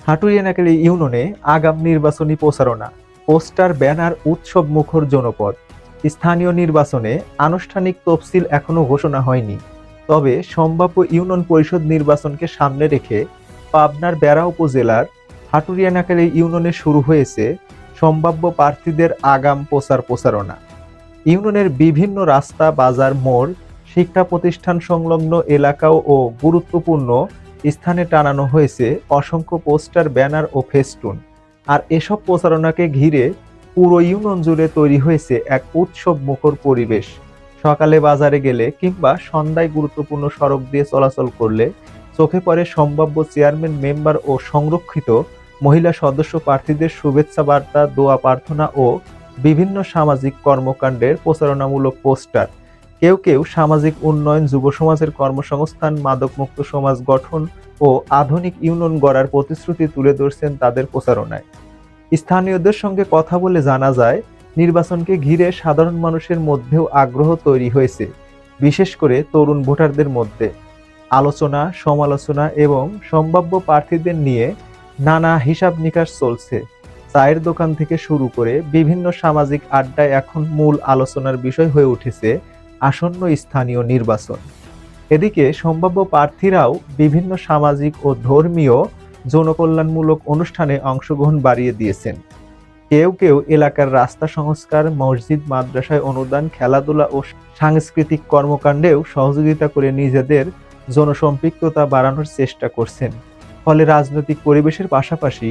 হাটুরিয়ানাকালী ইউনিয়নে আগাম নির্বাচনী প্রচারণা, পোস্টার, ব্যানার, উৎসব মুখর জনপদ। স্থানীয় নির্বাচনে আনুষ্ঠানিক তফসিল এখনো ঘোষণা হয়নি, তবে সম্ভাব্য ইউনিয়ন পরিষদ নির্বাচনকে সামনে রেখে পাবনার বেড়া উপজেলার হাটুরিয়ানাকালী ইউনিয়নে শুরু হয়েছে সম্ভাব্য প্রার্থীদের আগাম প্রচারণা। ইউনিয়নের বিভিন্ন রাস্তা, বাজার, মোড়, শিক্ষা প্রতিষ্ঠান সংলগ্ন এলাকাও ও গুরুত্বপূর্ণ স্থানে টানানো হয়েছে অসংখ্য পোস্টার, ব্যানার ও ফেস্টুন। আর এসব প্রচারণাকে ঘিরে পুরো ইউনিয়ন জুড়ে তৈরি হয়েছে এক উৎসব মুখর পরিবেশ। সকালে বাজারে গেলে কিংবা সন্ধ্যায় গুরুত্বপূর্ণ সড়ক দিয়ে চলাচল করলে চোখে পড়ে সম্ভাব্য চেয়ারম্যান, মেম্বার ও সংরক্ষিত মহিলা সদস্য প্রার্থীদের শুভেচ্ছা বার্তা, দোয়া প্রার্থনা ও বিভিন্ন সামাজিক কর্মকাণ্ডের প্রচারণামূলক পোস্টার। কেউ কেউ সামাজিক উন্নয়ন, যুব সমাজের কর্মসংস্থান, মাদকমুক্ত সমাজ গঠন ও আধুনিক ইউনিয়ন গড়ার প্রতিশ্রুতি তুলে ধরছেন তাদের প্রচারণায়। স্থানীয়দের সঙ্গে কথা বলে জানা যায়, নির্বাচনকে ঘিরে সাধারণ মানুষের মধ্যেও আগ্রহ তৈরি হয়েছে, বিশেষ করে তরুণ ভোটারদের মধ্যে। আলোচনা, সমালোচনা এবং সম্ভাব্য প্রার্থীদের নিয়ে নানা হিসাব নিকাশ চলছে। চায়ের দোকান থেকে শুরু করে বিভিন্ন সামাজিক আড্ডায় এখন মূল আলোচনার বিষয় হয়ে উঠেছে আসন্ন স্থানীয় নির্বাচন। এদিকে সম্ভাব্য প্রার্থীরাও বিভিন্ন সামাজিক ও ধর্মীয় জনকল্যাণমূলক অনুষ্ঠানে অংশগ্রহণ বাড়িয়ে দিয়েছেন। কেউ কেউ এলাকার রাস্তা সংস্কার, মসজিদ, মাদ্রাসায় অনুদান, খেলাধুলা ও সাংস্কৃতিক কর্মকাণ্ডেও সহযোগিতা করে নিজেদের জনসম্পৃক্ততা বাড়ানোর চেষ্টা করছেন। ফলে রাজনৈতিক পরিবেশের পাশাপাশি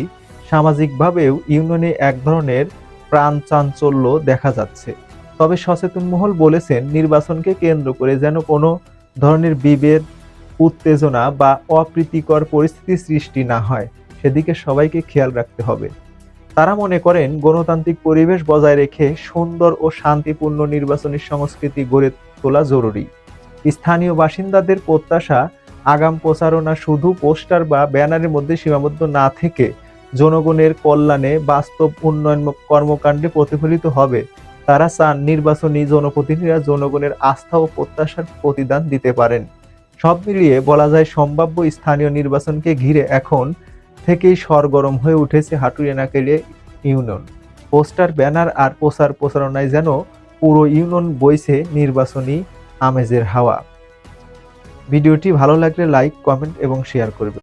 সামাজিকভাবেও ইউনিয়নে এক ধরনের প্রাণ চাঞ্চল্য দেখা যাচ্ছে। তবে সচেতন মহল বলেছেন, নির্বাচনকে কেন্দ্র করে যেন কোনো ধরনের বিভেদ, উত্তেজনা বা অপ্রীতিকর পরিস্থিতি সৃষ্টি না হয়, সেদিকে সবাইকে খেয়াল রাখতে হবে। তারা মনে করেন, গণতান্ত্রিক পরিবেশ বজায় রেখে সুন্দর ও শান্তিপূর্ণ নির্বাচনী সংস্কৃতি গড়ে তোলা জরুরি। স্থানীয় বাসিন্দাদের প্রত্যাশা, আগাম প্রচারণা শুধু পোস্টার বা ব্যানারের মধ্যে সীমাবদ্ধ না থেকে জনগণের কল্যাণে বাস্তব উন্নয়ন কর্মকাণ্ডে প্রতিফলিত হবে। তারা চান নির্বাচনী জনপ্রতিনিধিরা জনগণের আস্থা ও প্রত্যাশার প্রতিদান দিতে পারেন। সব মিলিয়ে বলা যায়, সম্ভাব্য স্থানীয় নির্বাচনকে ঘিরে এখন থেকেই সরগরম হয়ে উঠেছে হাটুরিয়ানাকালী ইউনিয়ন। পোস্টার, ব্যানার আর প্রচারণায় যেন পুরো ইউনিয়ন বইছে নির্বাচনী আমেজের হাওয়া। ভিডিওটি ভালো লাগলে লাইক, কমেন্ট এবং শেয়ার করবেন।